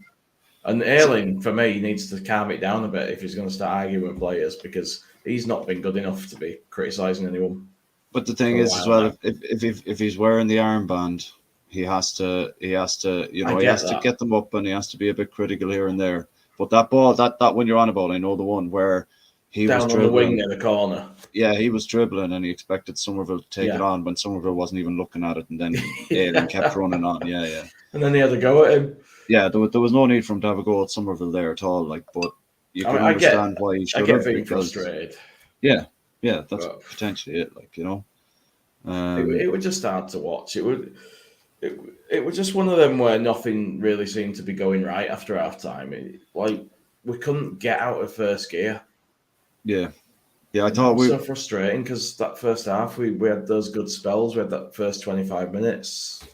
And Ayling, for me, needs to calm it down a bit if he's going to start arguing with players, because he's not been good enough to be criticising anyone. But the thing is, as well, if he's wearing the armband, he has to, you know, he has to get them up, and he has to be a bit critical here and there. But that ball, that one you're on about, I know the one where he down was on the wing near the corner. Yeah, he was dribbling, and he expected Somerville to take it on when Somerville wasn't even looking at it, and then Ayling kept running on. Yeah. And then he had to go at him. Yeah, there was no need for him to have a go at Somerville there at all. Like, but you can understand why he should have. Being frustrated. Yeah, that's potentially it. Like, you know, it would just hard to watch. It would. it was just one of them where nothing really seemed to be going right after half time. We couldn't get out of first gear. Yeah. I And thought that was so frustrating because that first half we had those good spells. We had that first 25 minutes.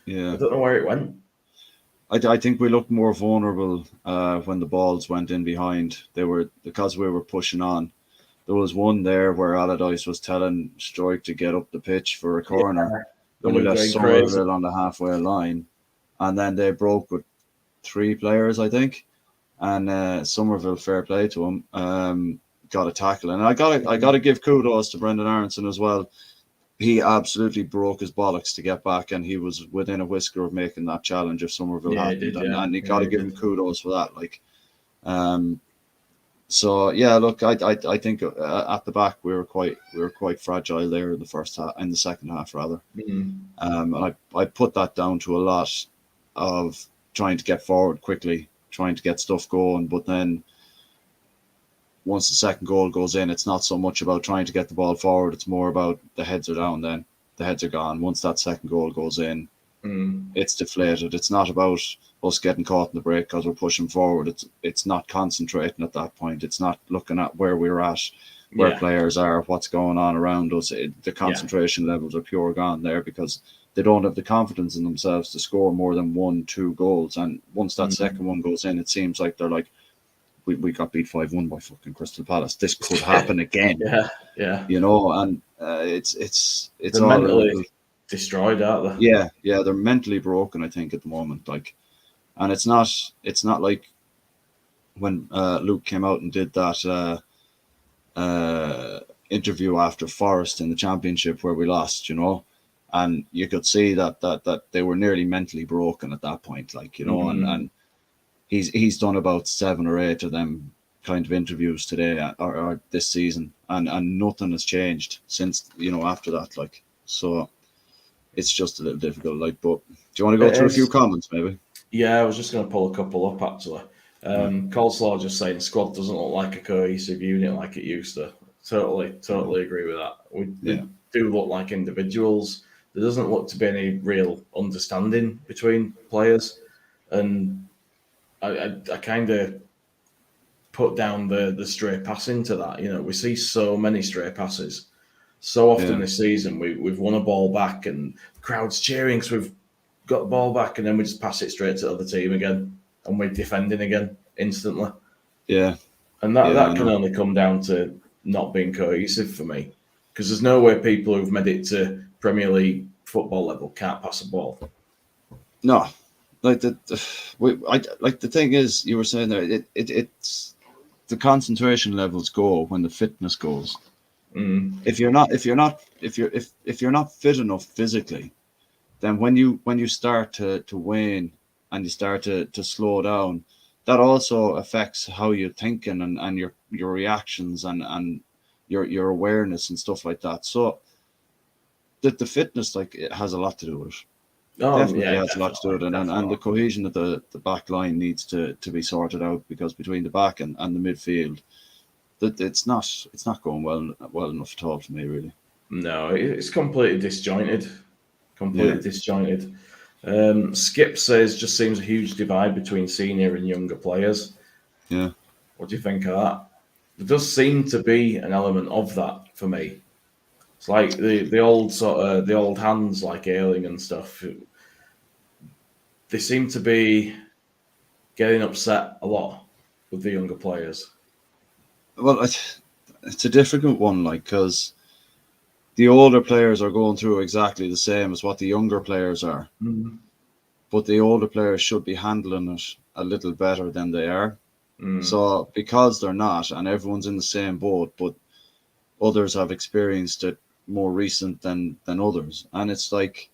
Yeah. I don't know where it went. I think we looked more vulnerable when the balls went in behind. Because we were pushing on. There was one there where Allardyce was telling Stroik to get up the pitch for a corner, and we left Somerville on the halfway line, and then they broke with 3 players, I think, and Somerville, fair play to him, got a tackle, and I got to give kudos to Brendan Aronson as well. He absolutely broke his bollocks to get back, and he was within a whisker of making that challenge if Somerville hadn't, and you got to give him kudos for that. So yeah, look, I think at the back we were quite fragile there in the second half rather, and I put that down to a lot of trying to get forward quickly, trying to get stuff going, but then once the second goal goes in, it's not so much about trying to get the ball forward. It's more about the heads are down. Then the heads are gone. Once that second goal goes in, it's deflated. It's not about us getting caught in the break because we're pushing forward. It's not concentrating at that point. It's not looking at where we're at, where players are, what's going on around us. The concentration levels are pure gone there because they don't have the confidence in themselves to score more than 1-2 goals. And once that second one goes in, it seems like they're like, we got beat 5-1 by fucking Crystal Palace. This could happen again. Yeah. You know, and it's they're all mentally destroyed, aren't they? Yeah, they're mentally broken, I think, at the moment. And it's not like when Luke came out and did that interview after Forest in the Championship where we lost, you know, and you could see that they were nearly mentally broken at that point, and he's done about 7 or 8 of them kind of interviews today or this season, and nothing has changed since, after that, so it's just a little difficult, but do you want to go through a few comments maybe? Yeah, I was just going to pull a couple up actually. Coleslaw just saying squad doesn't look like a cohesive unit like it used to. Totally agree with that. They do look like individuals. There doesn't look to be any real understanding between players, and I kind of put down the stray passing to that. We see so many stray passes so often this season. We've won a ball back and the crowd's cheering because we've got the ball back, and then we just pass it straight to the other team again, and we're defending again instantly. Yeah, and that can only come down to not being cohesive for me, because there's no way people who've made it to Premier League football level can't pass a ball. No. The thing is, you were saying there, it's the concentration levels go when the fitness goes. If you're not fit enough physically, then when you start to wane and you start to slow down, that also affects how you're thinking and your reactions and your awareness and stuff like that. So the fitness, it has a lot to do with it. Definitely has a lot to do with it, and the cohesion of the back line needs to be sorted out, because between the back and the midfield, it's not going well enough at all for me, really. No, it's completely disjointed. Disjointed. Skip says just seems a huge divide between senior and younger players. Yeah. What do you think of that? There does seem to be an element of that for me. It's like the old hands like Ayling and stuff. They seem to be getting upset a lot with the younger players. Well, it's a difficult one, because the older players are going through exactly the same as what the younger players are. But the older players should be handling it a little better than they are. So because they're not, and everyone's in the same boat, but others have experienced it more recent than others, and it's like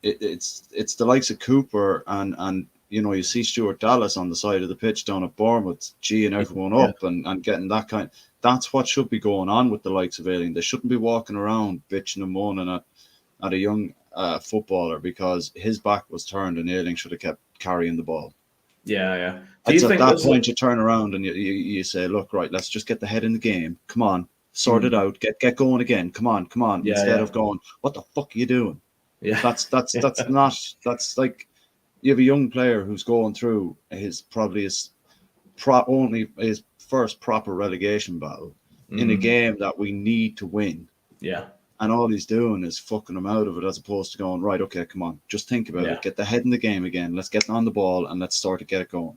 it's the likes of Cooper and you see Stuart Dallas on the side of the pitch down at Bournemouth, G'ing everyone up and getting that kind. That's what should be going on with the likes of Ayling. They shouldn't be walking around bitching and moaning at a young footballer because his back was turned and Ayling should have kept carrying the ball. Yeah. At that point, you turn around and you say, look, right, let's just get the head in the game. Come on, sort it out. Get going again. Come on. Instead of going, what the fuck are you doing? Yeah, That's not, that's like, you have a young player who's going through only his first proper relegation battle in a game that we need to win. Yeah. And all he's doing is fucking him out of it, as opposed to going, right, okay, come on, just think about it. Get the head in the game again. Let's get on the ball and let's start to get it going.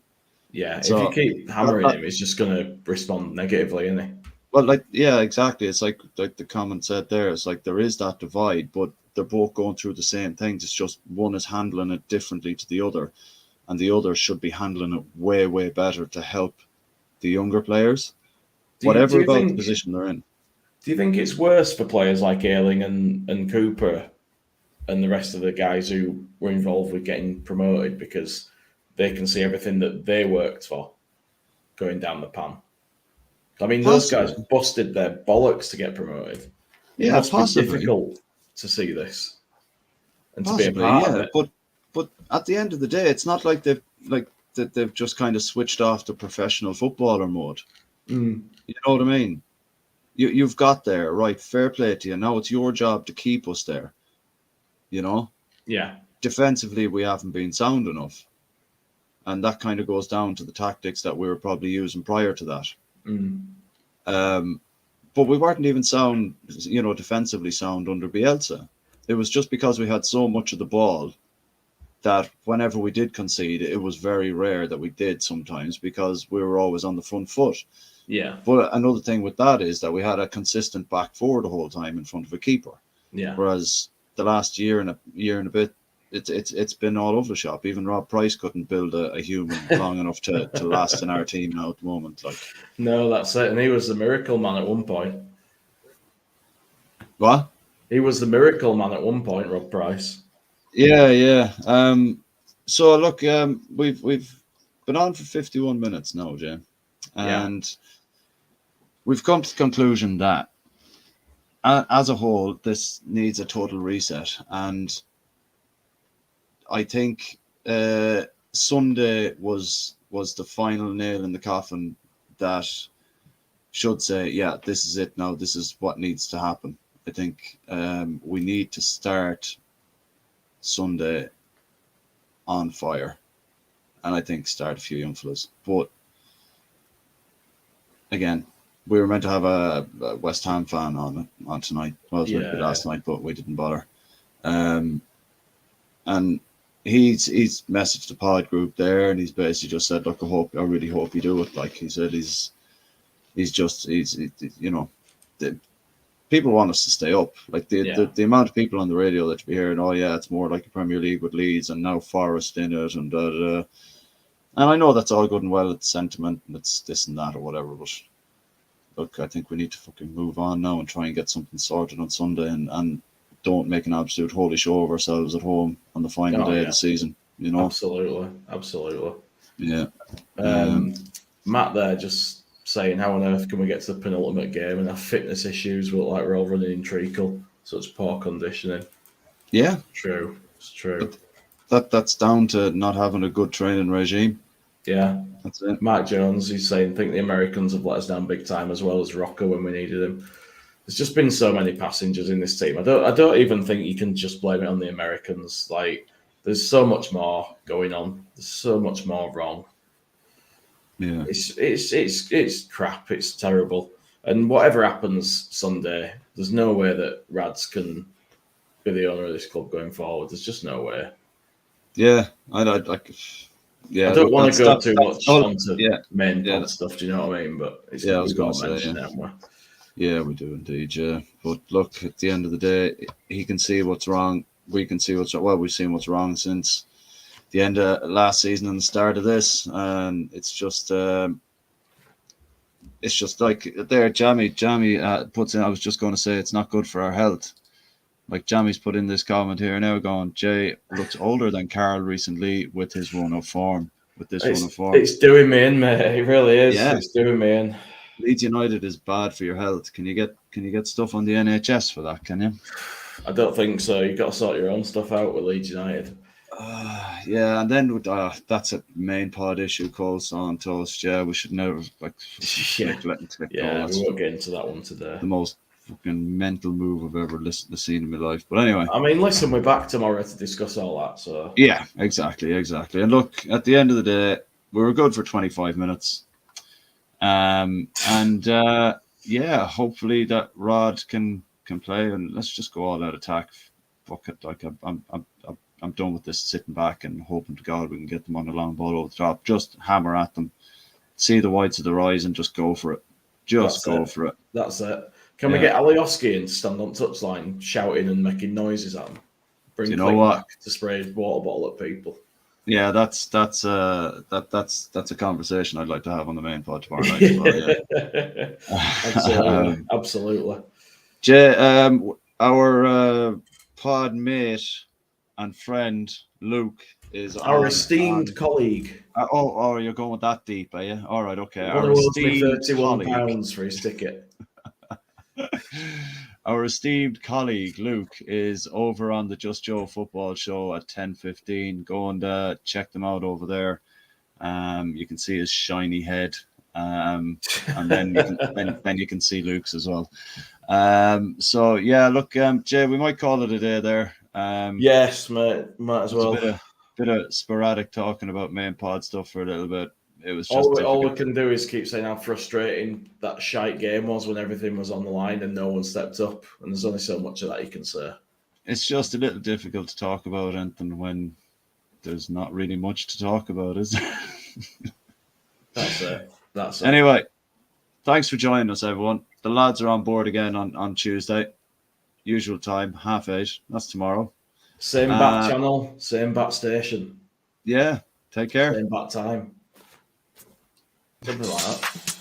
Yeah, so, if you keep hammering him, he's just going to respond negatively, isn't he? Well, like, yeah, exactly. It's like the comment said there. It's like there is that divide, but they're both going through the same things. It's just one is handling it differently to the other, and the other should be handling it way, way better to help the younger players, whatever about the position they're in. Do you think it's worse for players like Ayling and Cooper and the rest of the guys who were involved with getting promoted because they can see everything that they worked for going down the pan? I mean, those guys busted their bollocks to get promoted. Yeah, it must possibly. be difficult to see this and possibly, to be a part of it. But at the end of the day, it's not like they've just kind of switched off the professional footballer mode. You know what I mean? You've got there, right? Fair play to you. Now it's your job to keep us there. You know? Yeah. Defensively, we haven't been sound enough. And that kind of goes down to the tactics that we were probably using prior to that. But we weren't even sound, defensively sound under Bielsa. It was just because we had so much of the ball that whenever we did concede, it was very rare that we did sometimes because we were always on the front foot. Yeah. But another thing with that is that we had a consistent back four the whole time in front of a keeper. Yeah. Whereas the last year and a bit, it's been all over the shop. Even Rob Price couldn't build a human long enough to last in our team now at the moment. Like, no, that's it. And he was the miracle man at one point. What? He was the miracle man at one point, Rob Price. Yeah. So look, we've been on for 51 minutes now, Jay, and we've come to the conclusion that as a whole, this needs a total reset. And I think Sunday was the final nail in the coffin that should say, yeah, this is it now. This is what needs to happen. I think we need to start Sunday on fire, and I think start a few young fellas. But again, we were meant to have a West Ham fan on tonight. Well, it was meant to be last night, but we didn't bother. And he's messaged the pod group there, and he's basically just said, "Look, I really hope you do it." Like he said, he's people want us to stay up. Like the amount of people on the radio that you be hearing, oh yeah, it's more like a Premier League with Leeds and now Forest in it and and I know that's all good and well. It's sentiment and it's this and that or whatever, but look, I think we need to fucking move on now and try and get something sorted on Sunday and don't make an absolute holy show of ourselves at home on the final day of the season. You know, absolutely. Yeah. Matt there just saying, how on earth can we get to the penultimate game and have fitness issues? We look like we're all running in treacle, so it's poor conditioning. Yeah, true. It's true. But that's down to not having a good training regime. Yeah, that's it. Mark Jones, he's saying, think the Americans have let us down big time as well as Rocker when we needed him. There's just been so many passengers in this team. I don't even think you can just blame it on the Americans. Like, there's so much more going on. There's so much more wrong. Yeah, it's crap. It's terrible. And whatever happens Sunday, there's no way that Rads can be the owner of this club going forward. There's just no way. Yeah, I don't want to go too much onto main pod stuff. Do you know what I mean? But it's I was going to mention say, it, haven't we? Yeah, we do indeed. Yeah, but look, at the end of the day, he can see what's wrong. We can see what's wrong. Well, we've seen what's wrong since the end of last season and the start of this, and it's just like there. Jamie puts in. I was just going to say it's not good for our health. Like Jamie's put in this comment here now, going, Jay looks older than Karl recently with his run of form. It's doing me in, mate. It really is. Yeah. It's doing me in. Leeds United is bad for your health. Can you get stuff on the NHS for that? Can you? I don't think so. You've got to sort your own stuff out with Leeds United. Yeah, and then that's a main pod issue. Calls on toast. Yeah, we should never we won't get into that one today. The most fucking mental move I've ever seen in my life. But anyway. I mean, listen, we're back tomorrow to discuss all that. So yeah, exactly. And look, at the end of the day, we were good for 25 minutes. Yeah, hopefully that Rod can play, and let's just go all out attack. Fuck it, like I'm done with this sitting back and hoping to God we can get them on a long ball over the top. Just hammer at them, see the whites of their eyes, and just go for it. For it. That's it. Can we get Alioski in to stand on touchline, shouting and making noises at them? Bring back to spray water bottle at people. Yeah, that's a conversation I'd like to have on the main pod tomorrow night. Absolutely, absolutely. Jay, our pod mate and friend Luke is our esteemed colleague. Oh, you're going with that deep, are you? All right, okay. Our esteemed £31 for his ticket. Our esteemed colleague Luke is over on the Just Joe Football Show at 10:15. Go and check them out over there. You can see his shiny head, and then you can see Luke's as well. So yeah, look, Jay, we might call it a day there. Yes, mate, might as well. A bit of sporadic talking about main pod stuff for a little bit. It was just all we can do is keep saying how frustrating that shite game was when everything was on the line and no one stepped up. And there's only so much of that you can say. It's just a little difficult to talk about anything when there's not really much to talk about, is there? That's it. Anyway, thanks for joining us, everyone. The lads are on board again on Tuesday. Usual time, 8:30. That's tomorrow. Same bat channel, same bat station. Yeah, take care. Same bat time. Something like that.